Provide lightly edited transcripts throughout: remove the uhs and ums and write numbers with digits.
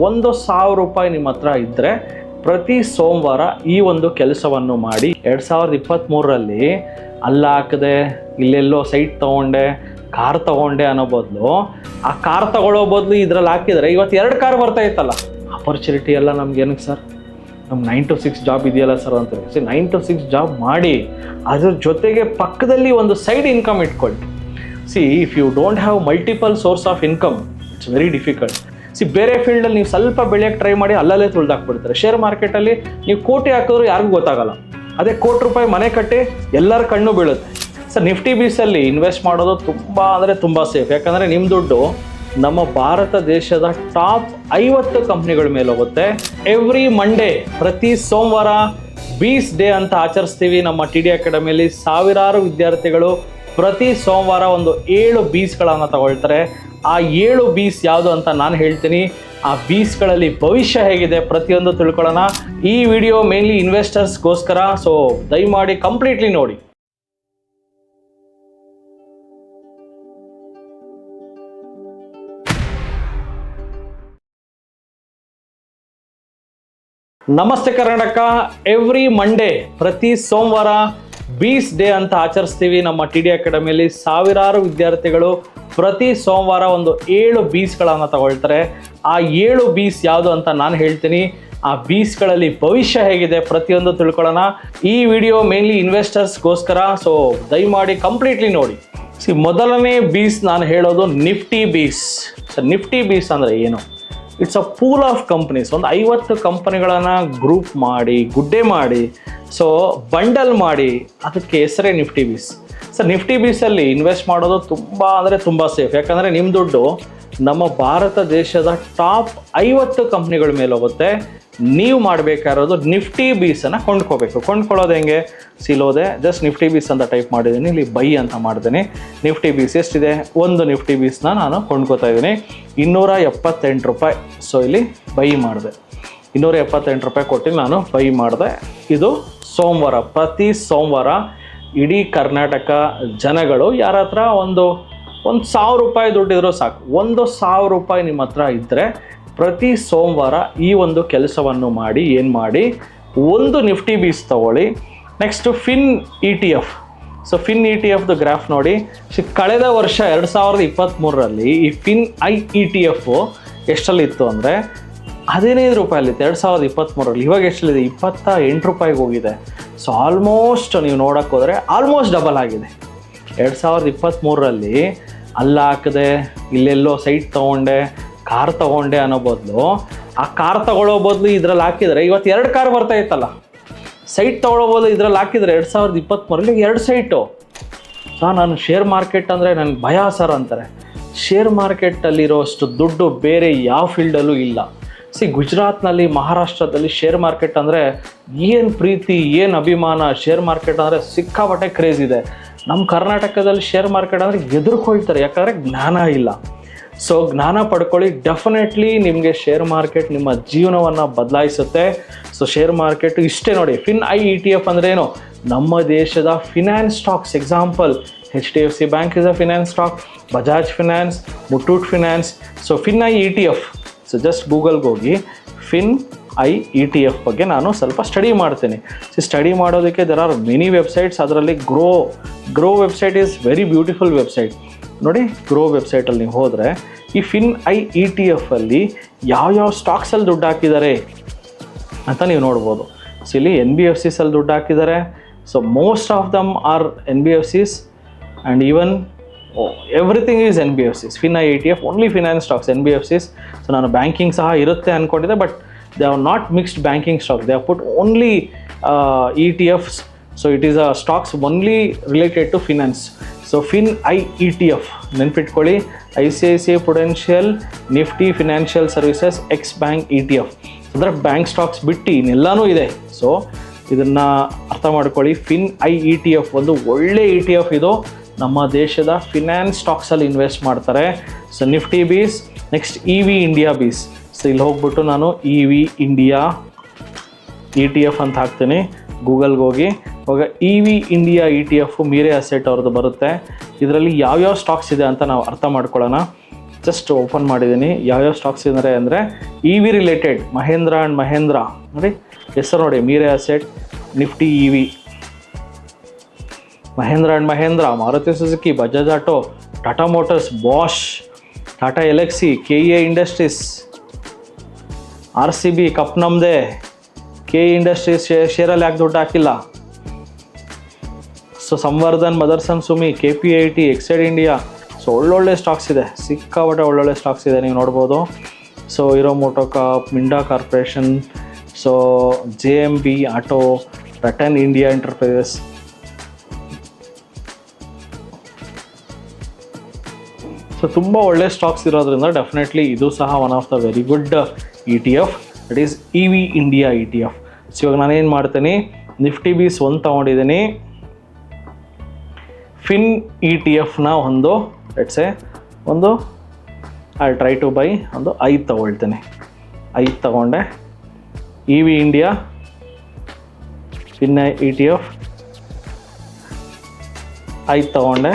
1,000 ರೂಪಾಯಿ ನಿಮ್ಮ ಹತ್ರ ಇದ್ದರೆ ಪ್ರತಿ ಸೋಮವಾರ ಈ ಒಂದು ಕೆಲಸವನ್ನು ಮಾಡಿ. 2023ರಲ್ಲಿ ಅಲ್ಲ ಹಾಕದೆ ಇಲ್ಲೆಲ್ಲೋ ಸೈಟ್ ತೊಗೊಂಡೆ, ಕಾರ್ ತೊಗೊಂಡೆ ಅನ್ನೋ ಬದಲು ಆ ಕಾರ್ ತೊಗೊಳ್ಳೋ ಬದಲು ಇದ್ರಲ್ಲಿ ಹಾಕಿದರೆ ಇವತ್ತು 2 ಕಾರ್ ಬರ್ತಾ ಇತ್ತಲ್ಲ. ಆಪರ್ಚುನಿಟಿ ಎಲ್ಲ ನಮ್ಗೆ ಏನಕ್ಕೆ ಸರ್, ನಮ್ಮ 9 to 6 ಜಾಬ್ ಇದೆಯಲ್ಲ ಸರ್ ಅಂತಾರೆ. 9 to 6 ಜಾಬ್ ಮಾಡಿ ಅದ್ರ ಜೊತೆಗೆ ಪಕ್ಕದಲ್ಲಿ ಒಂದು ಸೈಡ್ ಇನ್ಕಮ್ ಇಟ್ಕೊಳ್ಳಿ. If you don't have multiple source of income, it's very difficult. ಬೇರೆ ಫೀಲ್ಡಲ್ಲಿ ನೀವು ಸ್ವಲ್ಪ ಬೆಳೆಯೋಕ್ಕೆ ಟ್ರೈ ಮಾಡಿ, ಅಲ್ಲಲ್ಲೇ ತುಳಿದಾಕ್ಬಿಡ್ತಾರೆ. ಶೇರ್ ಮಾರ್ಕೆಟಲ್ಲಿ ನೀವು ಕೋಟಿ ಹಾಕಿದ್ರು ಯಾರಿಗೂ ಗೊತ್ತಾಗಲ್ಲ. ಅದೇ ₹1,00,00,000 ಮನೆ ಕಟ್ಟಿ ಎಲ್ಲರ ಕಣ್ಣು ಬೀಳುತ್ತೆ. ನಿಫ್ಟಿ ಬೀಸಲ್ಲಿ ಇನ್ವೆಸ್ಟ್ ಮಾಡೋದು ತುಂಬ ಅಂದರೆ ತುಂಬ ಸೇಫ್. ಯಾಕಂದರೆ ನಿಮ್ಮ ದುಡ್ಡು ನಮ್ಮ ಭಾರತ ದೇಶದ ಟಾಪ್ 50 ಕಂಪ್ನಿಗಳ ಮೇಲೆ ಹೋಗುತ್ತೆ. ಎವ್ರಿ ಮಂಡೇ, ಪ್ರತಿ ಸೋಮವಾರ ಬೀಸ್ ಡೇ ಅಂತ ಆಚರಿಸ್ತೀವಿ. ನಮ್ಮ TD ಅಕಾಡೆಮಿಯಲ್ಲಿ ಸಾವಿರಾರು ವಿದ್ಯಾರ್ಥಿಗಳು ಪ್ರತಿ ಸೋಮವಾರ ಒಂದು 7 ಬೀಸ್ಗಳನ್ನು ತಗೊಳ್ತಾರೆ. ಆ 7 ಬೀಸ್ ಯಾವುದು ಅಂತ ನಾನು ಹೇಳ್ತೀನಿ. ಆ ಬೀಸ್ಗಳಲ್ಲಿ ಭವಿಷ್ಯ ಹೇಗಿದೆ ಪ್ರತಿಯೊಂದು ತಿಳ್ಕೊಳ್ಳೋಣ. ಈ ವಿಡಿಯೋ ಮೇನ್ಲಿ ಇನ್ವೆಸ್ಟರ್ಸ್ಗೋಸ್ಕರ, ಸೊ ದಯಮಾಡಿ ಕಂಪ್ಲೀಟ್ಲಿ ನೋಡಿ. ನಮಸ್ತೆ ಕರ್ನಾಟಕ. ಎವ್ರಿ ಮಂಡೇ, ಪ್ರತಿ ಸೋಮವಾರ ಬೀಸ್ ಡೇ ಅಂತ ಆಚರಿಸ್ತೀವಿ. ನಮ್ಮ TD ಅಕಾಡೆಮಿಯಲ್ಲಿ ಸಾವಿರಾರು ವಿದ್ಯಾರ್ಥಿಗಳು ಪ್ರತಿ ಸೋಮವಾರ ಒಂದು 7 ಬೀಸ್ಗಳನ್ನು ತಗೊಳ್ತಾರೆ. ಆ 7 ಬೀಸ್ ಯಾವುದು ಅಂತ ನಾನು ಹೇಳ್ತೀನಿ. ಆ ಬೀಸ್ಗಳಲ್ಲಿ ಭವಿಷ್ಯ ಹೇಗಿದೆ ಪ್ರತಿಯೊಂದು ತಿಳ್ಕೊಳ್ಳೋಣ. ಈ ವಿಡಿಯೋ ಮೇನ್ಲಿ ಇನ್ವೆಸ್ಟರ್ಸ್ಗೋಸ್ಕರ, ಸೊ ದಯಮಾಡಿ ಕಂಪ್ಲೀಟ್ಲಿ ನೋಡಿ. ಮೊದಲನೇ ಬೀಸ್ ನಾನು ಹೇಳೋದು ನಿಫ್ಟಿ ಬೀಸ್. ನಿಫ್ಟಿ ಬೀಸ್ ಅಂದರೆ ಏನು? It's a pool of companies. ಒಂದು 50 ಕಂಪನಿಗಳನ್ನು ಗ್ರೂಪ್ ಮಾಡಿ, ಗುಡ್ಡೆ ಮಾಡಿ, ಸೊ ಬಂಡಲ್ ಮಾಡಿ, ಅದಕ್ಕೆ ಹೆಸರೇ ನಿಫ್ಟಿ ಬೀಸ್. ನಿಫ್ಟಿ ಬೀಸಲ್ಲಿ ಇನ್ವೆಸ್ಟ್ ಮಾಡೋದು ತುಂಬ ಅಂದರೆ ತುಂಬ ಸೇಫ್. ಯಾಕಂದರೆ ನಿಮ್ಮ ದುಡ್ಡು ನಮ್ಮ ಭಾರತ ದೇಶದ ಟಾಪ್ 50 ಕಂಪ್ನಿಗಳ ಮೇಲೆ ಹೋಗುತ್ತೆ. ನೀವು ಮಾಡಬೇಕಾಗಿರೋದು ನಿಫ್ಟಿ ಬೀಸನ್ನು ಕೊಂಡ್ಕೋಬೇಕು. ಕೊಂಡ್ಕೊಳ್ಳೋದು ಹೆಂಗೆ? ಸಿಲೋದೆ ಜಸ್ಟ್ ನಿಫ್ಟಿ ಬೀಸ್ ಅಂತ ಟೈಪ್ ಮಾಡಿದ್ದೀನಿ, ಇಲ್ಲಿ ಬೈ ಅಂತ ಮಾಡ್ತೀನಿ. ನಿಫ್ಟಿ ಬೀಸ್ ಎಷ್ಟಿದೆ? ಒಂದು ನಿಫ್ಟಿ ಬೀಸ್ನ ನಾನು ಕೊಂಡ್ಕೋತಾ ಇದ್ದೀನಿ ₹278. ಸೊ ಇಲ್ಲಿ ಬೈ ಮಾಡಿದೆ, ₹278 ಕೊಟ್ಟು ನಾನು ಬೈ ಮಾಡಿದೆ. ಇದು ಸೋಮವಾರ, ಪ್ರತಿ ಸೋಮವಾರ ಇಡೀ ಕರ್ನಾಟಕ ಜನಗಳು ಯಾರ ಹತ್ರ ಒಂದು ₹1,000 ದುಡ್ಡಿದ್ರೂ ಸಾಕು. ₹1,000 ನಿಮ್ಮ ಹತ್ರ ಇದ್ದರೆ ಪ್ರತಿ ಸೋಮವಾರ ಈ ಒಂದು ಕೆಲಸವನ್ನು ಮಾಡಿ. ಏನು ಮಾಡಿ? ಒಂದು ನಿಫ್ಟಿ ಬೀಸ್ ತಗೊಳ್ಳಿ. Next fin ETF. So fin ETF graph ನೋಡಿ. ಕಳೆದ ವರ್ಷ 2023ರಲ್ಲಿ ಈ ಫಿನ್ ETF ಎಷ್ಟಲ್ಲಿತ್ತು ಅಂದರೆ ₹15 2023ರಲ್ಲಿ. ಇವಾಗ ಎಷ್ಟಲ್ಲಿದೆ? ₹28 ಹೋಗಿದೆ. ಸೊ ಆಲ್ಮೋಸ್ಟ್ ನೀವು ನೋಡೋಕ್ಕೆ ಹೋದರೆ ಆಲ್ಮೋಸ್ಟ್ ಡಬಲ್ ಆಗಿದೆ. 2023ರಲ್ಲಿ ಅಲ್ಲ ಹಾಕದೆ ಇಲ್ಲೆಲ್ಲೋ ಸೈಟ್ ತೊಗೊಂಡೆ, ಕಾರ್ ತೊಗೊಂಡೆ ಅನ್ನೋ ಬದಲು ಆ ಕಾರ್ ತೊಗೊಳ್ಳೋ ಬದಲು ಇದ್ರಲ್ಲಿ ಹಾಕಿದರೆ ಇವತ್ತು 2 ಕಾರ್ ಬರ್ತಾ ಇತ್ತಲ್ಲ. ಸೈಟ್ ತೊಗೊಳ್ಳೋ ಬದಲು ಇದ್ರಲ್ಲಿ ಹಾಕಿದರೆ 2023ರಲ್ಲಿ 2 ಸೈಟು. ನಾನು ಶೇರ್ ಮಾರ್ಕೆಟ್ ಅಂದರೆ ನನಗೆ ಭಯ ಸರ್ ಅಂತಾರೆ. ಶೇರ್ ಮಾರ್ಕೆಟಲ್ಲಿರೋಷ್ಟು ದುಡ್ಡು ಬೇರೆ ಯಾವ ಫೀಲ್ಡಲ್ಲೂ ಇಲ್ಲ. ಗುಜರಾತ್ನಲ್ಲಿ, ಮಹಾರಾಷ್ಟ್ರದಲ್ಲಿ ಶೇರ್ ಮಾರ್ಕೆಟ್ ಅಂದರೆ ಏನು ಪ್ರೀತಿ, ಏನು ಅಭಿಮಾನ. ಶೇರ್ ಮಾರ್ಕೆಟ್ ಅಂದರೆ ಸಿಕ್ಕಾಪಟ್ಟೆ ಕ್ರೇಜ್ ಇದೆ. ನಮ್ಮ ಕರ್ನಾಟಕದಲ್ಲಿ ಶೇರ್ ಮಾರ್ಕೆಟ್ ಅಂದರೆ ಎದುರ್ಕೊಳ್ತಾರೆ, ಯಾಕಂದರೆ ಜ್ಞಾನ ಇಲ್ಲ. ಸೊ ಜ್ಞಾನ ಪಡ್ಕೊಳ್ಳಿ. ಡೆಫಿನೆಟ್ಲಿ ನಿಮಗೆ ಶೇರ್ ಮಾರ್ಕೆಟ್ ನಿಮ್ಮ ಜೀವನವನ್ನು ಬದಲಾಯಿಸುತ್ತೆ. ಸೊ ಶೇರ್ ಮಾರ್ಕೆಟ್ ಇಷ್ಟೇ ನೋಡಿ. ಫಿನ್ ETF ಅಂದರೆ ಏನು? ನಮ್ಮ ದೇಶದ finance stocks. Example HDFC bank is a finance stock, Bajaj finance, Muthoot finance. So fin ETF. So just ಗೂಗಲ್ಗೆ ಹೋಗಿ ಫಿನ್ ETF ಬಗ್ಗೆ ನಾನು ಸ್ವಲ್ಪ ಸ್ಟಡಿ ಮಾಡ್ತೀನಿ. ಸ್ಟಡಿ ಮಾಡೋದಕ್ಕೆ ದೆರ್ ಆರ್ ಮೆನಿ ವೆಬ್ಸೈಟ್ಸ್. ಅದರಲ್ಲಿ grow website is very beautiful website. ನೋಡಿ, ಗ್ರೋ ವೆಬ್ಸೈಟಲ್ಲಿ ನೀವು ಹೋದರೆ ಈ ಫಿನ್ ETF ಅಲ್ಲಿ ಯಾವ ಸ್ಟಾಕ್ಸಲ್ಲಿ ದುಡ್ಡು ಹಾಕಿದ್ದಾರೆ ಅಂತ ನೀವು ನೋಡ್ಬೋದು. ಸೊ ಇಲ್ಲಿ NBFCಸಲ್ಲಿ ದುಡ್ಡು ಹಾಕಿದ್ದಾರೆ. So most of them are NBFCs and even everything is NBFCs. Fin ETF only finance stocks, NBFCs. So ನಾನು ಬ್ಯಾಂಕಿಂಗ್ ಸಹ ಇರುತ್ತೆ ಅಂದ್ಕೊಂಡಿದ್ದೆ, but they are not mixed banking stocks. They are put only ETFs. So it is a stocks only related to finance. So fin ETF ನೆನ್ಪಿಟ್ಕೊಳ್ಳಿ. ICICI Prudential Nifty financial services ex bank ETF. ಅಂದರೆ bank stocks ಬಿಟ್ಟು ಇನ್ನೆಲ್ಲನೂ ಇದೆ. So ಇದನ್ನು ಅರ್ಥ ಮಾಡ್ಕೊಳ್ಳಿ. Fin ETF ಒಂದು ಒಳ್ಳೆ ETF. ಇದು ನಮ್ಮ ದೇಶದ ಫಿನಾನ್ಸ್ ಸ್ಟಾಕ್ಸಲ್ಲಿ ಇನ್ವೆಸ್ಟ್ ಮಾಡ್ತಾರೆ. ಸೊ ನಿಫ್ಟಿ ಬೀಸ್. ನೆಕ್ಸ್ಟ್ EV India ಬೀಸ್. ಸೊ ಇಲ್ಲಿ ಹೋಗ್ಬಿಟ್ಟು ನಾನು EV India ETF ಅಂತ ಹಾಕ್ತೀನಿ ಗೂಗಲ್ಗೆ ಹೋಗಿ. ಇವಾಗ EV India ETF ಮೀರೆ ಅಸೆಟ್ ಅವ್ರದ್ದು ಬರುತ್ತೆ. ಇದರಲ್ಲಿ ಯಾವ್ಯಾವ ಸ್ಟಾಕ್ಸ್ ಇದೆ ಅಂತ ನಾವು ಅರ್ಥ ಮಾಡ್ಕೊಳ್ಳೋಣ. ಜಸ್ಟ್ ಓಪನ್ ಮಾಡಿದ್ದೀನಿ. ಯಾವ್ಯಾವ ಸ್ಟಾಕ್ಸ್ ಇದ್ದಾರೆ ಅಂದರೆ E V related Mahindra and Mahindra ನೋಡಿ, ಹೆಸರು ನೋಡಿ, Mirae asset, Nifty E V, Mahindra and Mahindra, Maruti Suzuki, Bajaj auto, Tata motors, Bosch, Tata Elxsi, K E industries, R C B cup ನಮ್ಮದೇ, ಕೆ ಇ ಇಂಡಸ್ಟ್ರೀಸ್ ಶೇರಲ್ಲಿ ಯಾಕೆ ದುಡ್ಡು ಹಾಕಿಲ್ಲ. So Samvardhan, Motherson Sumi, K P I T, Exide India. So ಒಳ್ಳೊಳ್ಳೆ stocks ಇದೆ, ಸಿಕ್ಕಾಪಟ್ಟೆ ಒಳ್ಳೊಳ್ಳೆ ಸ್ಟಾಕ್ಸ್ ಇದೆ, ನೀವು ನೋಡ್ಬೋದು. So Hero MotoCorp, Minda corporation, so J M B auto, Rattan India enterprises. So ತುಂಬ ಒಳ್ಳೆ ಸ್ಟಾಕ್ಸ್ ಇರೋದ್ರಿಂದ ಡೆಫಿನೆಟ್ಲಿ ಇದು ಸಹ one of the very good E T F, that is E V India E T F. So ಇವಾಗ ನಾನೇನು ಮಾಡ್ತೀನಿ, ನಿಫ್ಟಿ ಬೀಸ್ 1 ತೊಗೊಂಡಿದ್ದೀನಿ, fin E T ಎಫ್ನ ಒಂದು ಒಂದು ಐ ಟ್ರೈ ಟು ಬೈ ಒಂದು 5 ತೊಗೊಳ್ತೀನಿ. 5 ತೊಗೊಂಡೆ. E V India, fin E T F 5 ತೊಗೊಂಡೆ.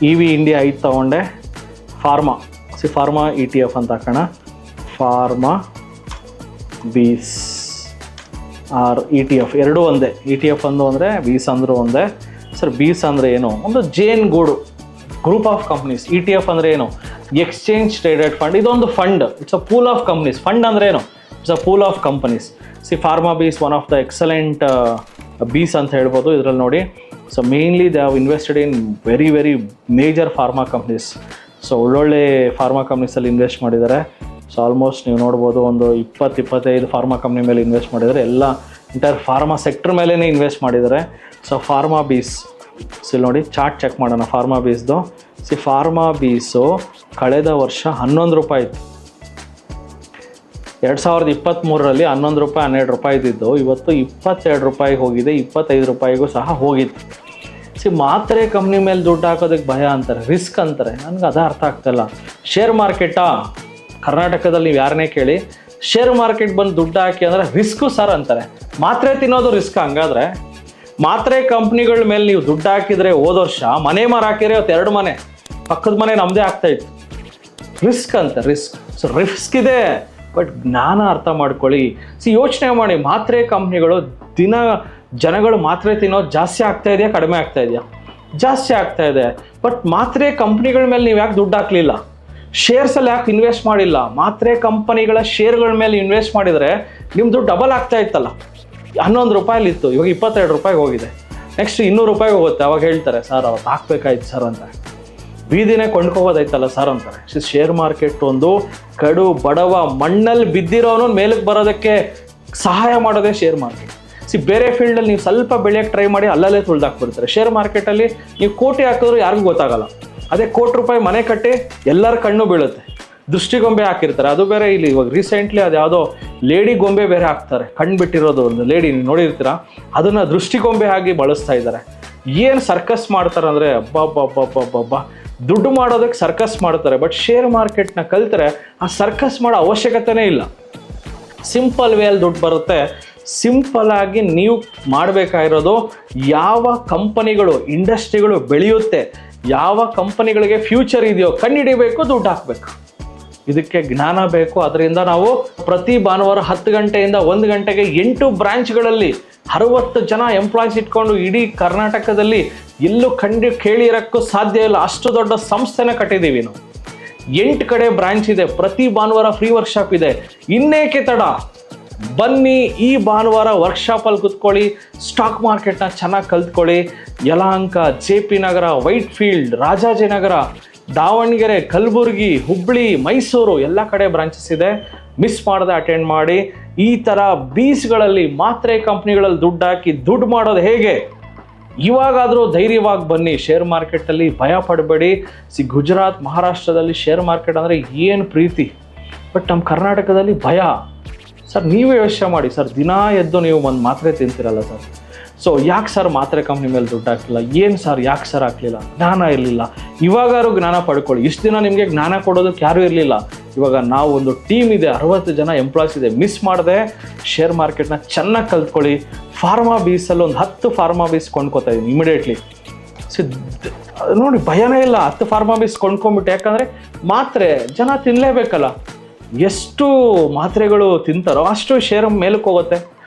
ಇ ವಿ ಇಂಡಿಯಾ 5 ತೊಗೊಂಡೆ. Pharma, pharma E T F ಅಂತ ಹಾಕೋಣ. Pharma BeES or E T F ಎರಡೂ ಒಂದೇ. ಇ ಟಿ ಎಫ್ ಒಂದು ಅಂದರೆ ಬೀಸ್ ಅಂದರೂ ಒಂದೇ. ಸರ್ ಬೀಸ್ ಅಂದರೆ ಏನು? ಒಂದು ಜೇನ್ ಗೂಡು group of companies. E T F ಅಂದರೆ ಏನು? Exchange traded fund. ಇದೊಂದು fund, it's a pool of companies. Fund ಅಂದರೆ ಏನು? It's a pool of companies. Pharma bees one of the excellent bees ಅಂತ ಹೇಳ್ಬೋದು. ಇದರಲ್ಲಿ ನೋಡಿ, so mainly they have invested in very very major pharma companies. So ಒಳ್ಳೊಳ್ಳೆ pharma ಕಂಪ್ನೀಸಲ್ಲಿ invest ಮಾಡಿದ್ದಾರೆ. So almost ನೀವು ನೋಡ್ಬೋದು ಒಂದು 20-25 ಫಾರ್ಮಾ ಕಂಪ್ನಿ ಮೇಲೆ ಇನ್ವೆಸ್ಟ್ ಮಾಡಿದ್ದಾರೆ. ಎಲ್ಲ ಇಂಟರ್ ಫಾರ್ಮಾ ಸೆಕ್ಟರ್ ಮೇಲೇ ಇನ್ವೆಸ್ಟ್ ಮಾಡಿದ್ದಾರೆ. ಸೊ ಫಾರ್ಮಾ ಬೀಸ್ ಇಲ್ಲಿ ನೋಡಿ, ಚಾರ್ಟ್ ಚೆಕ್ ಮಾಡೋಣ ಫಾರ್ಮಾ ಬೀಸ್ದು. ಫಾರ್ಮಾ ಬೀಸು ಕಳೆದ ವರ್ಷ 11 ರೂಪಾಯಿ ಇತ್ತು. 2023ರಲ್ಲಿ 11 ರೂಪಾಯಿ 12 ರೂಪಾಯಿ ಇದ್ದಿದ್ದು ಇವತ್ತು 22 ರೂಪಾಯಿಗೆ ಹೋಗಿದೆ, 25 ರೂಪಾಯಿಗೂ ಸಹ ಹೋಗಿತ್ತು. ಮಾತ್ರೆ ಕಂಪ್ನಿ ಮೇಲೆ ದುಡ್ಡು ಹಾಕೋದಕ್ಕೆ ಭಯ ಅಂತಾರೆ, ರಿಸ್ಕ್ ಅಂತಾರೆ. ನನಗೆ ಅದೇ ಅರ್ಥ ಆಗ್ತಾಯಿಲ್ಲ. ಶೇರ್ ಮಾರ್ಕೆಟಾ ಕರ್ನಾಟಕದಲ್ಲಿ ನೀವು ಯಾರನ್ನೇ ಕೇಳಿ, ಶೇರ್ ಮಾರ್ಕೆಟ್ ಬಂದು ದುಡ್ಡು ಹಾಕಿ ಅಂದರೆ ರಿಸ್ಕು ಸರ್ ಅಂತಾರೆ. ಮಾತ್ರೆ ತಿನ್ನೋದು ರಿಸ್ಕ್. ಹಂಗಾದರೆ ಮಾತ್ರೆ ಕಂಪ್ನಿಗಳ ಮೇಲೆ ನೀವು ದುಡ್ಡು ಹಾಕಿದರೆ ಹೋದ ವರ್ಷ ಮನೆ ಹಾಕಿದರೆ ಇವತ್ತು 2 ಮನೆ, ಪಕ್ಕದ ಮನೆ ನಮ್ಮದೇ ಆಗ್ತಾಯಿತ್ತು. ರಿಸ್ಕ್ ಅಂತ, ರಿಸ್ಕ್. ಸೊ ರಿಸ್ಕ್ ಇದೆ, ಬಟ್ ಜ್ಞಾನ ಅರ್ಥ ಮಾಡ್ಕೊಳ್ಳಿ. ಯೋಚನೆ ಮಾಡಿ, ಮಾತ್ರೆ ಕಂಪ್ನಿಗಳು ದಿನ ಜನಗಳು ಮಾತ್ರೆ ತಿನ್ನೋದು ಜಾಸ್ತಿ ಆಗ್ತಾ ಇದೆಯಾ ಕಡಿಮೆ ಆಗ್ತಾ ಇದೆಯಾ? ಜಾಸ್ತಿ ಆಗ್ತಾ ಇದೆ. ಬಟ್ ಮಾತ್ರೆ ಕಂಪ್ನಿಗಳ ಮೇಲೆ ನೀವು ಯಾಕೆ ದುಡ್ಡು ಹಾಕಲಿಲ್ಲ? ಶೇರ್ಸಲ್ಲಿ ಯಾಕೆ ಇನ್ವೆಸ್ಟ್ ಮಾಡಿಲ್ಲ? ಮಾತ್ರೆ ಕಂಪನಿಗಳ ಶೇರ್ಗಳ ಮೇಲೆ ಇನ್ವೆಸ್ಟ್ ಮಾಡಿದರೆ ನಿಮ್ಮದು ಡಬಲ್ ಆಗ್ತಾ ಇತ್ತಲ್ಲ. 11 ರೂಪಾಯಿಲಿತ್ತು, ಇವಾಗ 22 ರೂಪಾಯಿಗೆ ಹೋಗಿದೆ. ನೆಕ್ಸ್ಟ್ 200 ರೂಪಾಯಿಗೆ ಹೋಗುತ್ತೆ. ಅವಾಗ ಹೇಳ್ತಾರೆ, ಸರ್ ಅವತ್ತು ಹಾಕ್ಬೇಕಾಯ್ತು ಸರ್ ಅಂತ. ಬೀದಿನೇ ಕೊಂಡ್ಕೋಬೋದಾಯ್ತಲ್ಲ ಸರ್ ಅಂತಾರೆ. ಶೇರ್ ಮಾರ್ಕೆಟ್ ಒಂದು ಕಡು ಬಡವ ಮಣ್ಣಲ್ಲಿ ಬಿದ್ದಿರೋನು ಮೇಲಕ್ಕೆ ಬರೋದಕ್ಕೆ ಸಹಾಯ ಮಾಡೋದೇ ಶೇರ್ ಮಾರ್ಕೆಟ್. ಬೇರೆ ಫೀಲ್ಡಲ್ಲಿ ನೀವು ಸ್ವಲ್ಪ ಬೆಳೆಯೋಕ್ಕೆ ಟ್ರೈ ಮಾಡಿ, ಅಲ್ಲಲ್ಲೇ ತುಳ್ದಾಕ್ಬಿಡ್ತಾರೆ. ಶೇರ್ ಮಾರ್ಕೆಟಲ್ಲಿ ನೀವು ಕೋಟಿ ಹಾಕಿದ್ರು ಯಾರಿಗೂ ಗೊತ್ತಾಗಲ್ಲ. ಅದೇ ₹1 ಮನೆ ಕಟ್ಟಿ ಎಲ್ಲರ ಕಣ್ಣು ಬೀಳುತ್ತೆ. ದೃಷ್ಟಿಗೊಂಬೆ ಹಾಕಿರ್ತಾರೆ, ಅದು ಬೇರೆ. ಇಲ್ಲಿ ಇವಾಗ ರೀಸೆಂಟ್ಲಿ ಅದು ಯಾವುದೋ ಲೇಡಿ ಗೊಂಬೆ ಬೇರೆ ಹಾಕ್ತಾರೆ, ಕಣ್ಣು ಬಿಟ್ಟಿರೋದು ಒಂದು ಲೇಡಿ, ನೀವು ನೋಡಿರ್ತೀರ. ಅದನ್ನು ದೃಷ್ಟಿಗೊಂಬೆ ಆಗಿ ಬಳಸ್ತಾ ಇದ್ದಾರೆ. ಏನು ಸರ್ಕಸ್ ಮಾಡ್ತಾರೆ ಅಂದರೆ ಅಬ್ಬಬ್ಬಬ್ಬಬ್ಬಬ್ಬ, ದುಡ್ಡು ಮಾಡೋದಕ್ಕೆ ಸರ್ಕಸ್ ಮಾಡ್ತಾರೆ. ಬಟ್ ಶೇರ್ ಮಾರ್ಕೆಟ್ನ ಕಲ್ತರೆ ಆ ಸರ್ಕಸ್ ಮಾಡೋ ಅವಶ್ಯಕತೆನೇ ಇಲ್ಲ. ಸಿಂಪಲ್ ವೇಯಲ್ಲಿ ದುಡ್ಡು ಬರುತ್ತೆ. ಸಿಂಪಲ್ ಆಗಿ ನೀವು ಮಾಡಬೇಕಾಗಿರೋದು, ಯಾವ ಕಂಪನಿಗಳು ಇಂಡಸ್ಟ್ರಿಗಳು ಬೆಳೆಯುತ್ತೆ, ಯಾವ ಕಂಪನಿಗಳಿಗೆ ಫ್ಯೂಚರ್ ಇದೆಯೋ ಕಂಡುಹಿಡಿಬೇಕು, ದುಡ್ಡು ಹಾಕಬೇಕು. ಇದಕ್ಕೆ ಜ್ಞಾನ ಬೇಕು. ಅದರಿಂದ ನಾವು ಪ್ರತಿ ಭಾನುವಾರ 10 ಗಂಟೆಯಿಂದ 1 ಗಂಟೆಗೆ 8 ಬ್ರಾಂಚ್ಗಳಲ್ಲಿ 60 ಜನ ಎಂಪ್ಲಾಯ್ಸ್ ಇಟ್ಕೊಂಡು ಇಡೀ ಕರ್ನಾಟಕದಲ್ಲಿ ಎಲ್ಲೂ ಕೇಳಿರೋಕ್ಕೂ ಸಾಧ್ಯ ಇಲ್ಲ, ಅಷ್ಟು ದೊಡ್ಡ ಸಂಸ್ಥೆನ ಕಟ್ಟಿದ್ದೀವಿ ನಾವು. 8 ಕಡೆ ಬ್ರಾಂಚ್ ಇದೆ. ಪ್ರತಿ ಭಾನುವಾರ ಫ್ರೀ ವರ್ಕ್ಶಾಪ್ ಇದೆ. ಇನ್ನೇಕೆ ತಡ? ಬನ್ನಿ, ಈ ಭಾನುವಾರ ವರ್ಕ್ಶಾಪಲ್ಲಿ ಕೂತ್ಕೊಳ್ಳಿ, ಸ್ಟಾಕ್ ಮಾರ್ಕೆಟ್ನ ಚೆನ್ನಾಗಿ ಕಲ್ತ್ಕೊಳ್ಳಿ. ಯಲಹಂಕ, JP ನಗರ, ವೈಟ್ ಫೀಲ್ಡ್, ರಾಜಾಜಿನಗರ, ದಾವಣಗೆರೆ, ಕಲಬುರಗಿ, ಹುಬ್ಬಳ್ಳಿ, ಮೈಸೂರು ಎಲ್ಲ ಕಡೆ ಬ್ರಾಂಚಸ್ ಇದೆ. ಮಿಸ್ ಮಾಡದೆ ಅಟೆಂಡ್ ಮಾಡಿ. ಈ ಥರ ಬೀಸ್ಗಳಲ್ಲಿ ಮಾತ್ರೆ ಕಂಪ್ನಿಗಳಲ್ಲಿ ದುಡ್ಡು ಹಾಕಿ ದುಡ್ಡು ಮಾಡೋದು ಹೇಗೆ, ಇವಾಗಾದರೂ ಧೈರ್ಯವಾಗಿ ಬನ್ನಿ. ಶೇರ್ ಮಾರ್ಕೆಟಲ್ಲಿ ಭಯ ಪಡಬೇಡಿ. ಗುಜರಾತ್, ಮಹಾರಾಷ್ಟ್ರದಲ್ಲಿ ಶೇರ್ ಮಾರ್ಕೆಟ್ ಅಂದರೆ ಏನು ಪ್ರೀತಿ, ಬಟ್ ನಮ್ಮ ಕರ್ನಾಟಕದಲ್ಲಿ ಭಯ. ಸರ್ ನೀವೇ ಯೋಚನೆ ಮಾಡಿ ಸರ್, ದಿನ ಎದ್ದು ನೀವು ಒಂದು ಮಾತ್ರೆ ತಿಂತೀರಲ್ಲ ಸರ್. ಸೊ ಯಾಕೆ ಸರ್ ಮಾತ್ರೆ ಕಂಪ್ನಿ ಮೇಲೆ ದುಡ್ಡು ಹಾಕಿಲ್ಲ? ಏನು ಸರ್ ಯಾಕೆ ಸರ್ ಹಾಕಲಿಲ್ಲ? ಜ್ಞಾನ ಇರಲಿಲ್ಲ. ಇವಾಗಾರು ಜ್ಞಾನ ಪಡ್ಕೊಳ್ಳಿ. ಇಷ್ಟು ದಿನ ನಿಮಗೆ ಜ್ಞಾನ ಕೊಡೋದಕ್ಕೆ ಯಾರೂ ಇರಲಿಲ್ಲ. ಇವಾಗ ನಾವು ಒಂದು ಟೀಮ್ ಇದೆ, 60 ಜನ ಎಂಪ್ಲಾಯ್ಸ್ ಇದೆ. ಮಿಸ್ ಮಾಡದೆ ಶೇರ್ ಮಾರ್ಕೆಟ್ನ ಚೆನ್ನಾಗಿ ಕಲ್ತ್ಕೊಳ್ಳಿ. ಫಾರ್ಮಾ ಬೀಸಲ್ಲಿ ಒಂದು 10 ಫಾರ್ಮಾ ಬೀಸ್ ಕೊಂಡ್ಕೋತಾ ಇದ್ದೀನಿ ಇಮಿಡಿಯೇಟ್ಲಿ. ನೋಡಿ ಭಯನೇ ಇಲ್ಲ, 10 ಫಾರ್ಮಾ ಬೀಸ್ ಕೊಂಡ್ಕೊಂಡ್ಬಿಟ್ಟು. ಯಾಕಂದರೆ ಮಾತ್ರೆ ಜನ ತಿನ್ನಲೇಬೇಕಲ್ಲ, ಎಷ್ಟು ಮಾತ್ರೆಗಳು ತಿಂತಾರೋ ಅಷ್ಟು ಶೇರ್ ಮೇಲಕ್ಕೆ ಹೋಗುತ್ತೆ.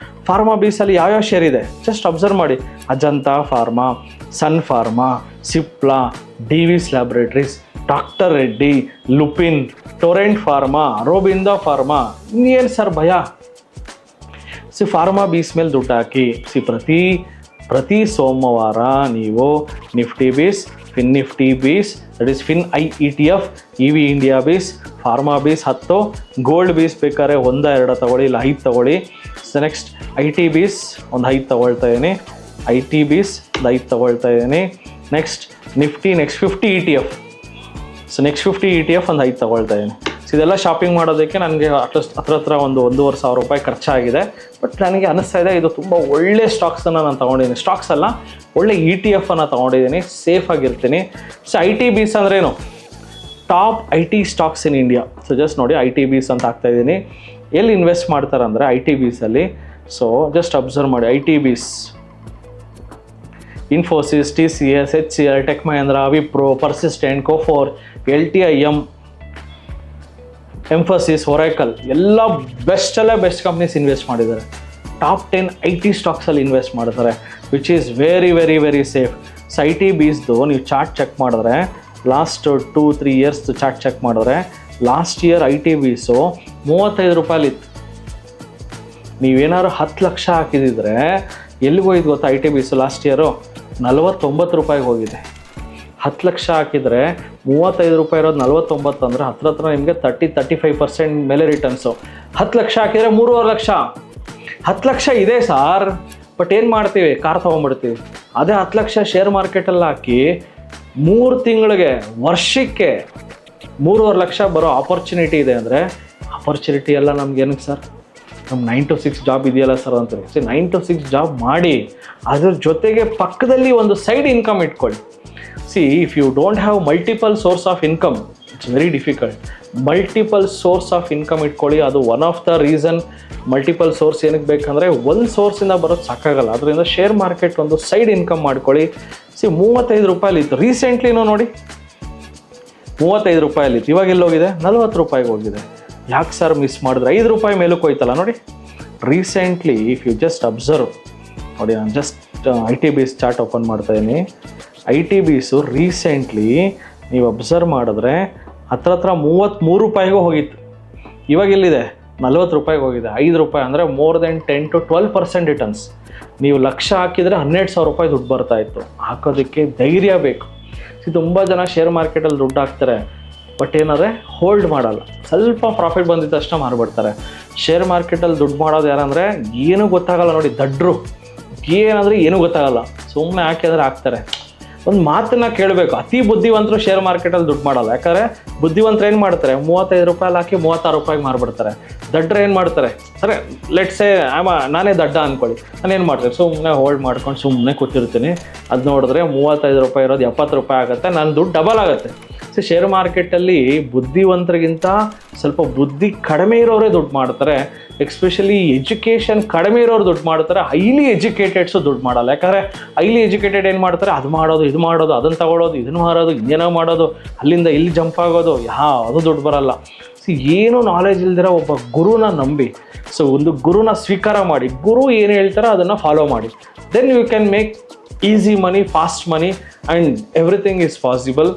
ಫಾರ್ಮಾ ಬೀಸಲ್ಲಿ ಯಾವ್ಯಾವ ಶೇರ್ ಇದೆ ಜಸ್ಟ್ ಅಬ್ಸರ್ವ್ ಮಾಡಿ. Ajanta pharma, Sun pharma, Cipla, Divi's laboratories, doctor Reddy, Lupin, Torrent pharma, Aurobindo pharma. ಇನ್ನೇನು ಸರ್ ಭಯ? ಫಾರ್ಮಾ ಬೀಸ್ ಮೇಲೆ ದುಡ್ಡು ಹಾಕಿ. ಪ್ರತಿ ಸೋಮವಾರ ನೀವು Nifty bees, fin Nifty bees, that is fin IETF, EV India bees, pharma bees 10, gold bees ಬೇಕಾದ್ರೆ 1-2 ತಗೊಳ್ಳಿ, ಇಲ್ಲ 5 ತಗೊಳ್ಳಿ. ನೆಕ್ಸ್ಟ್ IT ಬೀಸ್ ಒಂದು 5 ತಗೊಳ್ತಾ ಇದ್ದೀನಿ, IT ಬೀಸ್ ಒಂದು 5 ತಗೊಳ್ತಾ ಇದ್ದೀನಿ. Next Nifty, next 50 ETF, next 50 ETF ಒಂದು 5 ತಗೊಳ್ತಾ ಇದ್ದೀನಿ. ಇದೆಲ್ಲ ಶಾಪಿಂಗ್ ಮಾಡೋದಕ್ಕೆ ನನಗೆ ಅಟ್ಲೀಸ್ಟ್ ಹತ್ರ ಒಂದು 1,500 ರೂಪಾಯಿ ಖರ್ಚಾಗಿದೆ. ಬಟ್ ನನಗೆ ಅನ್ನಿಸ್ತಾ ಇದೆ ಇದು ತುಂಬ ಒಳ್ಳೆ ಸ್ಟಾಕ್ಸನ್ನು ನಾನು ತೊಗೊಂಡಿದ್ದೀನಿ. ಸ್ಟಾಕ್ಸ್ ಅಲ್ಲ, ಒಳ್ಳೆ ETF ಅನ್ನು ತೊಗೊಂಡಿದ್ದೀನಿ, ಸೇಫ್ ಆಗಿರ್ತೀನಿ. IT ಬೀಸ್ ಅಂದ್ರೇನು? Top IT stocks in India. Just ನೋಡಿ IT ಬೀಸ್ ಅಂತ ಹಾಕ್ತಾಯಿದ್ದೀನಿ. ಎಲ್ಲಿ ಇನ್ವೆಸ್ಟ್ ಮಾಡ್ತಾರೆ ಅಂದರೆ IT ಬೀಸಲ್ಲಿ. ಜಸ್ಟ್ ಅಬ್ಸರ್ವ್ ಮಾಡಿ. IT bees, Infosys, TCS, HCL, tech Mahindra, Wipro, Persistent, Coforge, LTIM, Mphasis, Oracle ಎಲ್ಲ ಬೆಸ್ಟ್ ಕಂಪ್ನೀಸ್ ಇನ್ವೆಸ್ಟ್ ಮಾಡಿದ್ದಾರೆ. ಟಾಪ್ 10 IT ಸ್ಟಾಕ್ಸಲ್ಲಿ ಇನ್ವೆಸ್ಟ್ ಮಾಡ್ತಾರೆ, which is very very very safe. IT ಬೀಸ್ದು ನೀವು ಚಾರ್ಟ್ ಚೆಕ್ ಮಾಡಿದ್ರೆ, ಲಾಸ್ಟ್ 2-3 ಇಯರ್ಸ್ದು ಚಾರ್ಟ್ ಚೆಕ್ ಮಾಡಿದ್ರೆ, ಲಾಸ್ಟ್ ಇಯರ್ IT ಬೀಸು 35 ರೂಪಾಯಿಲಿತ್ತು. ನೀವೇನಾದ್ರು 10 ಲಕ್ಷ ಹಾಕಿದಿದ್ರೆ ಎಲ್ಲಿಗೆ ಹೋಗಿದ್ದು ಗೊತ್ತಾ? IT ಬೀಸು ಲಾಸ್ಟ್ ಇಯರು 49 ರೂಪಾಯಿಗೆ ಹೋಗಿದೆ. 10 ಲಕ್ಷ ಹಾಕಿದರೆ 35 ರೂಪಾಯಿ ಇರೋದು 49 ಅಂದರೆ ಹತ್ರ ನಿಮಗೆ 30-35% ಮೇಲೆ ರಿಟರ್ನ್ಸು. 10 ಲಕ್ಷ ಹಾಕಿದರೆ 3.5 ಲಕ್ಷ. 10 ಲಕ್ಷ ಇದೆ ಸಾರ್, ಬಟ್ ಏನು ಮಾಡ್ತೀವಿ? ಕಾರ್ ತೊಗೊಂಡ್ಬಿಡ್ತೀವಿ. ಅದೇ 10 ಲಕ್ಷ ಶೇರ್ ಮಾರ್ಕೆಟಲ್ಲಿ ಹಾಕಿ 3 ತಿಂಗಳಿಗೆ, ವರ್ಷಕ್ಕೆ 3.5 ಲಕ್ಷ ಬರೋ ಆಪರ್ಚುನಿಟಿ ಇದೆ ಅಂದರೆ, ಆಪರ್ಚುನಿಟಿ ಎಲ್ಲ ನಮ್ಗೆ ಏನಕ್ಕೆ ಸರ್? ನಮ್ಮ 9 to 6 ಜಾಬ್ ಇದೆಯಲ್ಲ ಸರ್ ಅಂತಾರೆ. 9 to 6 ಜಾಬ್ ಮಾಡಿ ಅದ್ರ ಜೊತೆಗೆ ಪಕ್ಕದಲ್ಲಿ ಒಂದು ಸೈಡ್ ಇನ್ಕಮ್ ಇಟ್ಕೊಳ್ಳಿ. if you don't have multiple source of income, it's very difficult. Multiple source of income ಇಟ್ಕೊಳ್ಳಿ. ಅದು one of the reason. Multiple source ಏನಕ್ಕೆ ಬೇಕಂದರೆ ಒಂದು ಸೋರ್ಸಿಂದ ಬರೋದು ಸಾಕಾಗಲ್ಲ. ಅದರಿಂದ ಶೇರ್ ಮಾರ್ಕೆಟ್ ಒಂದು ಸೈಡ್ ಇನ್ಕಮ್ ಮಾಡ್ಕೊಳ್ಳಿ. 35 ರೂಪಾಯಿಲಿತ್ತು ರೀಸೆಂಟ್ಲಿನೂ ನೋಡಿ, 35 ರೂಪಾಯಿಲಿತ್ತು. ಇವಾಗ ಎಲ್ಲೋಗಿದೆ? 40 ರೂಪಾಯಿಗೆ ಹೋಗಿದೆ. ಯಾಕೆ ಸರ್ ಮಿಸ್ ಮಾಡಿದ್ರೆ? 5 ರೂಪಾಯಿ ಮೇಲಕ್ಕೆ ಹೋಯ್ತಲ್ಲ ನೋಡಿ. Recently if you just observe ನೋಡಿ, ನಾನು just IT BeES chart open ಮಾಡ್ತಾ ಇದ್ದೀನಿ. IT ಬೀಸು ರೀಸೆಂಟ್ಲಿ ನೀವು ಅಬ್ಸರ್ವ್ ಮಾಡಿದ್ರೆ ಹತ್ರ 33 ರೂಪಾಯಿಗೂ ಹೋಗಿತ್ತು. ಇವಾಗ ಎಲ್ಲಿದೆ? 40 ರೂಪಾಯಿಗೆ ಹೋಗಿದೆ. 5 ರೂಪಾಯಿ ಅಂದರೆ ಮೋರ್ ದೆನ್ 10 to 12% ರಿಟರ್ನ್ಸ್. ನೀವು ಲಕ್ಷ ಹಾಕಿದರೆ 12,000 ರೂಪಾಯಿ ದುಡ್ಡು ಬರ್ತಾ ಇತ್ತು. ಹಾಕೋದಕ್ಕೆ ಧೈರ್ಯ ಬೇಕು. ತುಂಬ ಜನ ಶೇರ್ ಮಾರ್ಕೆಟಲ್ಲಿ ದುಡ್ಡು ಹಾಕ್ತಾರೆ, ಬಟ್ ಏನಾದರೆ ಹೋಲ್ಡ್ ಮಾಡಲ್ಲ. ಸ್ವಲ್ಪ ಪ್ರಾಫಿಟ್ ಬಂದಿದ್ದ ತಕ್ಷಣ ಮಾರ್ಬಿಡ್ತಾರೆ. ಶೇರ್ ಮಾರ್ಕೆಟಲ್ಲಿ ದುಡ್ಡು ಮಾಡೋದು ಯಾರಂದರೆ ಏನೂ ಗೊತ್ತಾಗಲ್ಲ ನೋಡಿ, ದಡ್ರು. ಏನಂದರೆ ಏನೂ ಗೊತ್ತಾಗಲ್ಲ, ಸುಮ್ಮನೆ ಹಾಕಿದ್ರೆ ಹಾಕ್ತಾರೆ. ಒಂದು ಮಾತನ್ನ ಕೇಳಬೇಕು, ಅತಿ ಬುದ್ಧಿವಂತರು ಶೇರ್ ಮಾರ್ಕೆಟಲ್ಲಿ ದುಡ್ಡು ಮಾಡಲ್ಲ. ಯಾಕಂದರೆ ಬುದ್ಧಿವಂತರು ಏನು ಮಾಡ್ತಾರೆ? 35 ರೂಪಾಯಿ ಹಾಕಿ 36 ರೂಪಾಯಿಗೆ ಮಾರ್ಬಿಡ್ತಾರೆ. ದಡ್ಡ್ರು ಏನು ಮಾಡ್ತಾರೆ? ಸರಿ, ಲೆಟ್ಸೇ ನಾನೇ ದಡ್ಡ ಅಂದ್ಕೊಳ್ಳಿ, ನಾನೇನು ಮಾಡ್ತೀನಿ? ಸುಮ್ಮನೆ ಹೋಲ್ಡ್ ಮಾಡ್ಕೊಂಡು ಸುಮ್ಮನೆ ಕೂತಿರ್ತೀನಿ. ಅದು ನೋಡಿದ್ರೆ 35 ರೂಪಾಯಿ ಇರೋದು 70 ರೂಪಾಯಿ ಆಗುತ್ತೆ, ನನ್ನ ದುಡ್ಡು ಡಬಲ್ ಆಗುತ್ತೆ. ಶೇರ್ ಮಾರ್ಕೆಟಲ್ಲಿ ಬುದ್ಧಿವಂತರಿಗಿಂತ ಸ್ವಲ್ಪ ಬುದ್ಧಿ ಕಡಿಮೆ ಇರೋರೇ ದುಡ್ಡು ಮಾಡ್ತಾರೆ. ಎಕ್ಸ್ಪೆಷಲಿ ಎಜುಕೇಷನ್ ಕಡಿಮೆ ಇರೋರು ದುಡ್ಡು ಮಾಡ್ತಾರೆ. ಹೈಲಿ ಎಜುಕೇಟೆಡ್ಸು ದುಡ್ಡು ಮಾಡಲ್ಲ. ಯಾಕಂದರೆ ಹೈಲಿ ಎಜುಕೇಟೆಡ್ ಏನು ಮಾಡ್ತಾರೆ? ಅದು ಮಾಡೋದು, ಇದು ಮಾಡೋದು, ಅದನ್ನು ತಗೊಳ್ಳೋದು, ಇದನ್ನು ಮಾರೋದು, ಇನ್ನೇನೋ ಮಾಡೋದು, ಅಲ್ಲಿಂದ ಇಲ್ಲಿ ಜಂಪ್ ಆಗೋದು, ಅದು ದುಡ್ಡು ಬರಲ್ಲ. ಏನು ನಾಲೆಜ್ ಇಲ್ದಿರೋ ಒಬ್ಬ ಗುರುನ ನಂಬಿ, ಒಂದು ಗುರುನ ಸ್ವೀಕಾರ ಮಾಡಿ, ಗುರು ಏನು ಹೇಳ್ತಾರೋ ಅದನ್ನು ಫಾಲೋ ಮಾಡಿ. Then you can make easy money, fast money, and everything is possible.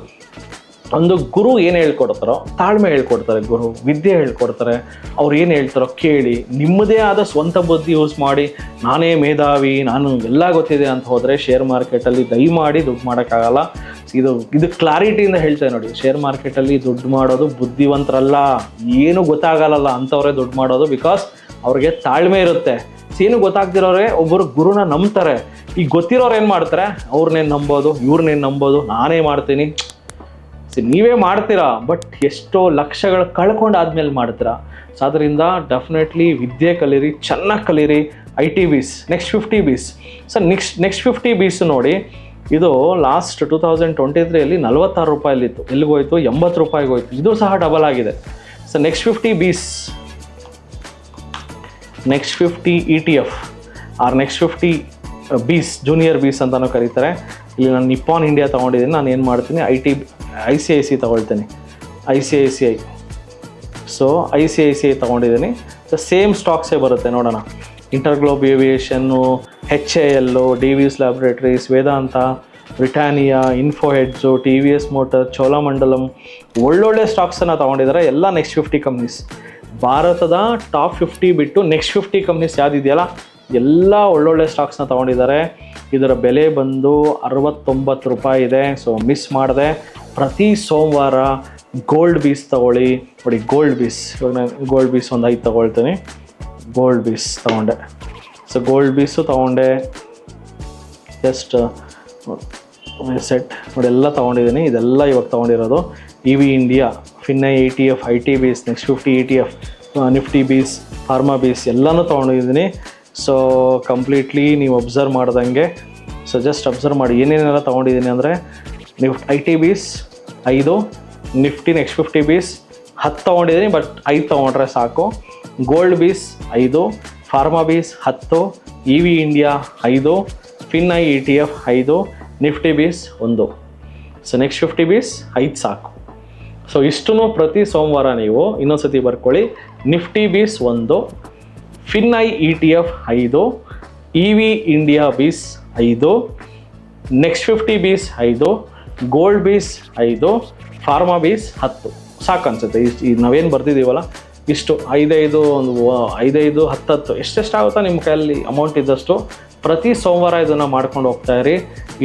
ಒಂದು ಗುರು ಏನು ಹೇಳ್ಕೊಡ್ತಾರೋ ತಾಳ್ಮೆ ಹೇಳ್ಕೊಡ್ತಾರೆ, ಗುರು ವಿದ್ಯೆ ಹೇಳ್ಕೊಡ್ತಾರೆ. ಅವ್ರು ಏನು ಹೇಳ್ತಾರೋ ಕೇಳಿ, ನಿಮ್ಮದೇ ಆದ ಸ್ವಂತ ಬುದ್ಧಿ ಯೂಸ್ ಮಾಡಿ, ನಾನೇ ಮೇಧಾವಿ, ನಾನು ಎಲ್ಲ ಗೊತ್ತಿದೆ ಅಂತ ಹೋದರೆ ಶೇರ್ ಮಾರ್ಕೆಟಲ್ಲಿ ದಯಮಾಡಿ ದುಡ್ಡು ಮಾಡೋಕ್ಕಾಗಲ್ಲ. ಇದು ಕ್ಲಾರಿಟಿಯಿಂದ ಹೇಳ್ತೇವೆ ನೋಡಿ. ಶೇರ್ ಮಾರ್ಕೆಟಲ್ಲಿ ದುಡ್ಡು ಮಾಡೋದು ಬುದ್ಧಿವಂತರಲ್ಲ, ಏನು ಗೊತ್ತಾಗಲ್ಲ ಅಂಥವ್ರೆ ದುಡ್ಡು ಮಾಡೋದು. ಬಿಕಾಸ್ ಅವ್ರಿಗೆ ತಾಳ್ಮೆ ಇರುತ್ತೆ. ಏನು ಗೊತ್ತಾಗ್ತಿರೋರೆ ಒಬ್ಬರು ಗುರುನ ನಂಬ್ತಾರೆ. ಈಗ ಗೊತ್ತಿರೋರು ಏನು ಮಾಡ್ತಾರೆ? ಅವ್ರನ್ನೇನು ನಂಬೋದು, ಇವ್ರನ್ನೇನು ನಂಬೋದು, ನಾನೇ ಮಾಡ್ತೀನಿ. ನೀವೇ ಮಾಡ್ತೀರಾ, ಬಟ್ ಎಷ್ಟೋ ಲಕ್ಷಗಳು ಕಳ್ಕೊಂಡಾದ್ಮೇಲೆ ಮಾಡ್ತೀರಾ. ಸೊ ಅದರಿಂದ ಡೆಫಿನೆಟ್ಲಿ ವಿದ್ಯೆ ಕಲೀರಿ, ಚೆನ್ನಾಗಿ ಕಲೀರಿ. IT bees, next 50 BeES. So next 50 BeES ನೋಡಿ, ಇದು ಲಾಸ್ಟ್ 2023 46 ರೂಪಾಯಿಲಿತ್ತು. ಎಲ್ಲಿಗೋಯ್ತು? 80 ರೂಪಾಯಿಗೆ ಹೋಯ್ತು. ಇದು ಸಹ ಡಬಲ್ ಆಗಿದೆ. ಸೊ ನೆಕ್ಸ್ಟ್ 50 ಬೀಸ್, ನೆಕ್ಸ್ಟ್ 50 ETF ಆರ್ ನೆಕ್ಸ್ಟ್ 50 ಬೀಸ್, ಜೂನಿಯರ್ ಬೀಸ್ ಅಂತಲೂ ಕರೀತಾರೆ. ಇಲ್ಲಿ ನಾನು ನಿಪ್ಪಾನ್ ಇಂಡಿಯಾ ತೊಗೊಂಡಿದ್ದೀನಿ. ನಾನು ಏನು ಮಾಡ್ತೀನಿ, ICICI ತೊಗೊಳ್ತೀನಿ, ICICI. ಸೊ ICICI ತೊಗೊಂಡಿದ್ದೀನಿ. ಸೊ ಸೇಮ್ ಸ್ಟಾಕ್ಸೇ ಬರುತ್ತೆ ನೋಡೋಣ. ಇಂಟರ್ಗ್ಲೋಬ್ ಏವಿಯೇಷನ್ನು, HAL, DVS laboratories, Vedanta, Britannia, Info Edge, TVS motor, Cholamandalam, ಒಳ್ಳೊಳ್ಳೆ ಸ್ಟಾಕ್ಸನ್ನು ತೊಗೊಂಡಿದ್ದಾರೆ. ಎಲ್ಲ ನೆಕ್ಸ್ಟ್ 50 ಕಂಪ್ನೀಸ್. ಭಾರತದ ಟಾಪ್ 50 ಬಿಟ್ಟು ನೆಕ್ಸ್ಟ್ 50 ಕಂಪ್ನೀಸ್ ಯಾವುದಿದೆಯಲ್ಲ ಎಲ್ಲ ಒಳ್ಳೊಳ್ಳೆ ಸ್ಟಾಕ್ಸ್ನ ತೊಗೊಂಡಿದ್ದಾರೆ. ಇದರ ಬೆಲೆ ಬಂದು 69 ರೂಪಾಯಿ ಇದೆ. ಸೊ ಮಿಸ್ ಮಾಡಿದೆ. ಪ್ರತಿ ಸೋಮವಾರ ಗೋಲ್ಡ್ ಬೀಸ್ ತೊಗೊಳ್ಳಿ. ನೋಡಿ ಗೋಲ್ಡ್ ಬೀಸ್, ಇವಾಗ ನಾನು ಗೋಲ್ಡ್ ಬೀಸ್ ಒಂದು 5 ತೊಗೊಳ್ತೀನಿ. ಗೋಲ್ಡ್ ಬೀಸ್ ತೊಗೊಂಡೆ. ಸೊ ಗೋಲ್ಡ್ ಬೀಸು ತೊಗೊಂಡೆ. ಜಸ್ಟ್ ಸೆಟ್ ನೋಡಿ ಎಲ್ಲ ತೊಗೊಂಡಿದ್ದೀನಿ. ಇದೆಲ್ಲ ಇವಾಗ ತೊಗೊಂಡಿರೋದು EV India, FINI ETF, IT bees, next 50 ETF, Nifty bees, pharma bees ಎಲ್ಲನೂ ತೊಗೊಂಡಿದ್ದೀನಿ. ಸೊ ಕಂಪ್ಲೀಟ್ಲಿ ನೀವು ಅಬ್ಸರ್ವ್ ಮಾಡ್ದಂಗೆ, ಸೊ ಜಸ್ಟ್ ಅಬ್ಸರ್ವ್ ಮಾಡಿ ಏನೇನೆಲ್ಲ ತೊಗೊಂಡಿದ್ದೀನಿ ಅಂದರೆ IT bees 5, Nifty next 50 bees 10 ತೊಗೊಂಡಿದ್ದೀನಿ, ಬಟ್ 5 ತೊಗೊಂಡ್ರೆ ಸಾಕು. Gold bees 5, pharma bees 10, EV India 5, FINI ETF 5, Nifty bees 1. So next 50 bees 5 ಸಾಕು. ಸೊ ಇಷ್ಟೂ ಪ್ರತಿ ಸೋಮವಾರ ನೀವು ಇನ್ನೊಂದ್ಸತಿ ಬರ್ಕೊಳ್ಳಿ. Nifty bees 1, FINI ETF 5, EV India ಬೀಸ್ 5, next 50 bees 5, gold bees 5, pharma bees 10 ಸಾಕು ಅನ್ಸುತ್ತೆ. ಇದು ನಾವೇನು ಬರ್ತಿದ್ದೀವಲ್ಲ ಇಷ್ಟು 5 ಒಂದು 5 10 ಎಷ್ಟೆಷ್ಟಾಗುತ್ತಾ ನಿಮ್ಮ ಕೈಯಲ್ಲಿ ಅಮೌಂಟ್ ಇದ್ದಷ್ಟು ಪ್ರತಿ ಸೋಮವಾರ ಇದನ್ನು ಮಾಡ್ಕೊಂಡು ಹೋಗ್ತಾಯಿರಿ.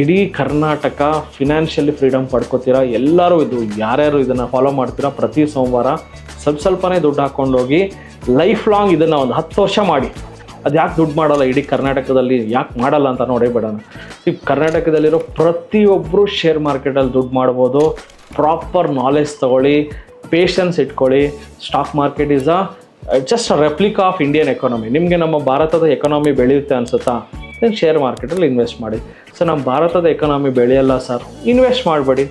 ಇಡೀ ಕರ್ನಾಟಕ ಫಿನಾನ್ಷಿಯಲಿ ಫ್ರೀಡಮ್ ಪಡ್ಕೋತೀರಾ. ಎಲ್ಲರೂ ಇದು ಯಾರ್ಯಾರು ಇದನ್ನು ಫಾಲೋ ಮಾಡ್ತೀರಾ ಪ್ರತಿ ಸೋಮವಾರ ಸ್ವಲ್ಪನೇ ದುಡ್ಡು ಹಾಕ್ಕೊಂಡೋಗಿ ಲೈಫ್ ಲಾಂಗ್ ಇದನ್ನು ಒಂದು 10 ವರ್ಷ ಮಾಡಿ. ಅದು ಯಾಕೆ ದುಡ್ಡು ಮಾಡಲ್ಲ ಇಡೀ ಕರ್ನಾಟಕದಲ್ಲಿ, ಯಾಕೆ ಮಾಡಲ್ಲ ಅಂತ ನೋಡೇ ಬಿಡೋಣ. ಕರ್ನಾಟಕದಲ್ಲಿರೋ ಪ್ರತಿಯೊಬ್ಬರು ಶೇರ್ ಮಾರ್ಕೆಟಲ್ಲಿ ದುಡ್ಡು ಮಾಡ್ಬೋದು. ಪ್ರಾಪರ್ ನಾಲೆಜ್ ತೊಗೊಳ್ಳಿ, ಪೇಷನ್ಸ್ ಇಟ್ಕೊಳ್ಳಿ. Stock market is just a replica of Indian economy. ನಿಮಗೆ ನಮ್ಮ ಭಾರತದ ಎಕಾನಮಿ ಬೆಳೆಯುತ್ತೆ ಅನಿಸುತ್ತಾ? ದೆನ್ ಶೇರ್ ಮಾರ್ಕೆಟಲ್ಲಿ ಇನ್ವೆಸ್ಟ್ ಮಾಡಿ. ಸೊ ನಮ್ಮ ಭಾರತದ ಎಕಾನಮಿ ಬೆಳೆಯಲ್ಲ ಸರ್, ಇನ್ವೆಸ್ಟ್ ಮಾಡಬೇಡಿ.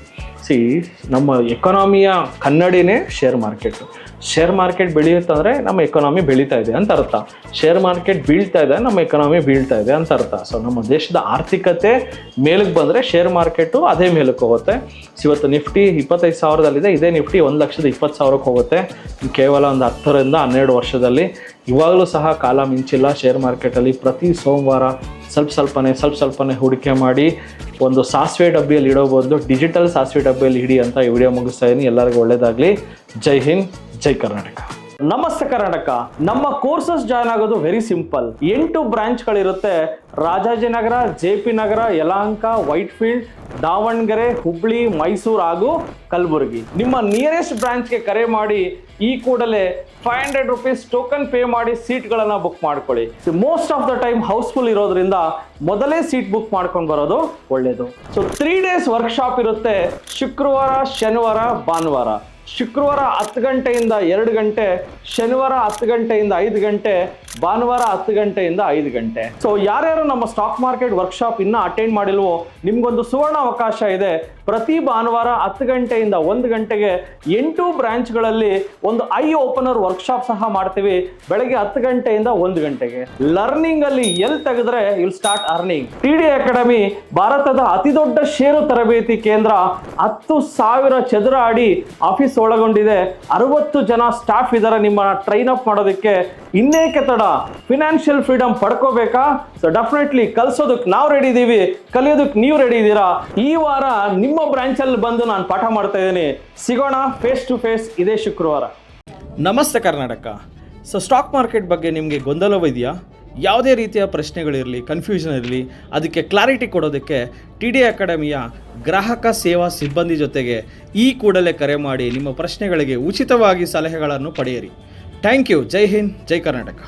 ನಮ್ಮ ಎಕಾನಮಿಯ ಕನ್ನಡಿನೇ ಶೇರ್ ಮಾರ್ಕೆಟು. ಶೇರ್ ಮಾರ್ಕೆಟ್ ಬೆಳೆಯುತ್ತಂದರೆ ನಮ್ಮ ಎಕಾನಮಿ ಬೆಳೀತಾ ಇದೆ ಅಂತ ಅರ್ಥ. ಶೇರ್ ಮಾರ್ಕೆಟ್ ಬೀಳ್ತಾ ಇದೆ, ನಮ್ಮ ಎಕಾನಮಿ ಬೀಳ್ತಾ ಇದೆ ಅಂತ ಅರ್ಥ. ಸೊ ನಮ್ಮ ದೇಶದ ಆರ್ಥಿಕತೆ ಮೇಲಕ್ಕೆ ಬಂದರೆ ಶೇರ್ ಮಾರ್ಕೆಟು ಅದೇ ಮೇಲಕ್ಕೆ ಹೋಗುತ್ತೆ. ಇವತ್ತು ನಿಫ್ಟಿ 25,000ದಲ್ಲಿದೆ, ಇದೇ ನಿಫ್ಟಿ 1,20,000ಕ್ಕೆ ಹೋಗುತ್ತೆ ಕೇವಲ ಒಂದು 10 ರಿಂದ 12 ವರ್ಷದಲ್ಲಿ. ಇವಾಗಲೂ ಸಹ ಕಾಲ ಮಿಂಚಿಲ್ಲ. ಶೇರ್ ಮಾರ್ಕೆಟಲ್ಲಿ ಪ್ರತಿ ಸೋಮವಾರ ಸ್ವಲ್ಪನೇ ಹೂಡಿಕೆ ಮಾಡಿ ಒಂದು ಸಾಸಿವೆ ಡಬ್ಬಿಯಲ್ಲಿ ಇಡೋ ಬದಲು ಡಿಜಿಟಲ್ ಸಾಸಿವೆ ಡಬ್ಬಿಯಲ್ಲಿ ಇಡಿ ಅಂತ ಈ ವಿಡಿಯೋ ಮುಗಿಸ್ತಾ ಇದ್ದೀನಿ. ಎಲ್ಲರಿಗೂ ಒಳ್ಳೆಯದಾಗಲಿ. ಜೈ ಹಿಂದ್, ಜೈ ಕರ್ನಾಟಕ. ನಮಸ್ತೆ ಕರ್ನಾಟಕ. ನಮ್ಮ ಕೋರ್ಸಸ್ ಜಾಯ್ನ್ ಆಗೋದು ವೆರಿ ಸಿಂಪಲ್. 8 ಬ್ರಾಂಚ್ಗಳಿರುತ್ತೆ. ರಾಜಾಜಿನಗರ, JP ನಗರ, ಯಲಹಂಕ, ವೈಟ್ಫೀಲ್ಡ್, ದಾವಣಗೆರೆ, ಹುಬ್ಳಿ, ಮೈಸೂರು ಹಾಗೂ ಕಲಬುರಗಿ. ನಿಮ್ಮ ನಿಯರೆಸ್ಟ್ ಬ್ರಾಂಚ್ಗೆ ಕರೆ ಮಾಡಿ ಈ ಕೂಡಲೇ 500 ರೂಪೀಸ್ ಟೋಕನ್ ಪೇ ಮಾಡಿ ಸೀಟ್ಗಳನ್ನು ಬುಕ್ ಮಾಡ್ಕೊಳ್ಳಿ. Most of the time house full ಇರೋದ್ರಿಂದ ಮೊದಲೇ ಸೀಟ್ ಬುಕ್ ಮಾಡ್ಕೊಂಡು ಬರೋದು ಒಳ್ಳೆಯದು. ಸೊ 3 days ವರ್ಕ್ಶಾಪ್ ಇರುತ್ತೆ. ಶುಕ್ರವಾರ, ಶನಿವಾರ, ಭಾನುವಾರ. ಶುಕ್ರವಾರ 10 ಗಂಟೆಯಿಂದ 2 ಗಂಟೆ, ಶನಿವಾರ 10 ಗಂಟೆಯಿಂದ 5 ಗಂಟೆ, ಭಾನುವಾರ 10 ಗಂಟೆಯಿಂದ 5 ಗಂಟೆ. ಸೊ ಯಾರ್ಯಾರು ನಮ್ಮ ಸ್ಟಾಕ್ ಮಾರ್ಕೆಟ್ ವರ್ಕ್ಶಾಪ್ ಇನ್ನೂ ಅಟೆಂಡ್ ಮಾಡಿಲ್ವೋ ನಿಮ್ಗೊಂದು ಸುವರ್ಣ ಅವಕಾಶ ಇದೆ. ಪ್ರತಿ ಭಾನುವಾರ 10 ಗಂಟೆಯಿಂದ 1 ಗಂಟೆಗೆ 8 ಬ್ರಾಂಚ್ಗಳಲ್ಲಿ ಒಂದು ಐ ಓಪನರ್ ವರ್ಕ್ಶಾಪ್ ಸಹ ಮಾಡ್ತೀವಿ. ಬೆಳಗ್ಗೆ 10 ಗಂಟೆಯಿಂದ 1 ಗಂಟೆಗೆ. ಲರ್ನಿಂಗ್ ಅಲ್ಲಿ ಎಲ್ಲಿ ತೆಗೆದ್ರೆ will start earning. TD academy ಭಾರತದ ಅತಿ ದೊಡ್ಡ ಷೇರು ತರಬೇತಿ ಕೇಂದ್ರ. 10,000 ಚದರ ಅಡಿ ಆಫೀಸ್ ಒಳಗೊಂಡಿದೆ. 60 ಜನ ಸ್ಟಾಫ್ ಇದ್ದಾರೆ ನಿಮ್ಮನ್ನ ಟ್ರೈನ್ ಅಪ್ ಮಾಡೋದಕ್ಕೆ. ಇನ್ನೇಕೆ ತಡ? ಫಿನಾನ್ಷಿಯಲ್ ಫ್ರೀಡಮ್ ಪಡ್ಕೋಬೇಕಾ? ಸೊ ಡೆಫಿನೆಟ್ಲಿ ಕಲಿಸೋದಕ್ಕೆ ನಾವು ರೆಡಿ ಇದ್ದೀವಿ, ಕಲಿಯೋದಕ್ಕೆ ನೀವು ರೆಡಿ ಇದ್ದೀರಾ? ಈ ವಾರ ನಿಮ್ಮ ಬ್ರಾಂಚಲ್ಲಿ ಬಂದು ನಾನು ಪಾಠ ಮಾಡ್ತಾ ಇದ್ದೀನಿ. ಸಿಗೋಣ ಫೇಸ್ ಟು ಫೇಸ್ ಇದೇ ಶುಕ್ರವಾರ. ನಮಸ್ತೆ ಕರ್ನಾಟಕ. ಸೊ ಸ್ಟಾಕ್ ಮಾರ್ಕೆಟ್ ಬಗ್ಗೆ ನಿಮಗೆ ಗೊಂದಲವಿದೆಯಾ? ಯಾವುದೇ ರೀತಿಯ ಪ್ರಶ್ನೆಗಳಿರಲಿ, ಕನ್ಫ್ಯೂಷನ್ ಇರಲಿ, ಅದಕ್ಕೆ ಕ್ಲಾರಿಟಿ ಕೊಡೋದಕ್ಕೆ TD ಅಕಾಡೆಮಿಯ ಗ್ರಾಹಕ ಸೇವಾ ಸಿಬ್ಬಂದಿ ಜೊತೆಗೆ ಈ ಕೂಡಲೇ ಕರೆ ಮಾಡಿ ನಿಮ್ಮ ಪ್ರಶ್ನೆಗಳಿಗೆ ಉಚಿತವಾಗಿ ಸಲಹೆಗಳನ್ನು ಪಡೆಯಿರಿ. Thank you. ಜೈ ಹಿಂದ್, ಜೈ ಕರ್ನಾಟಕ.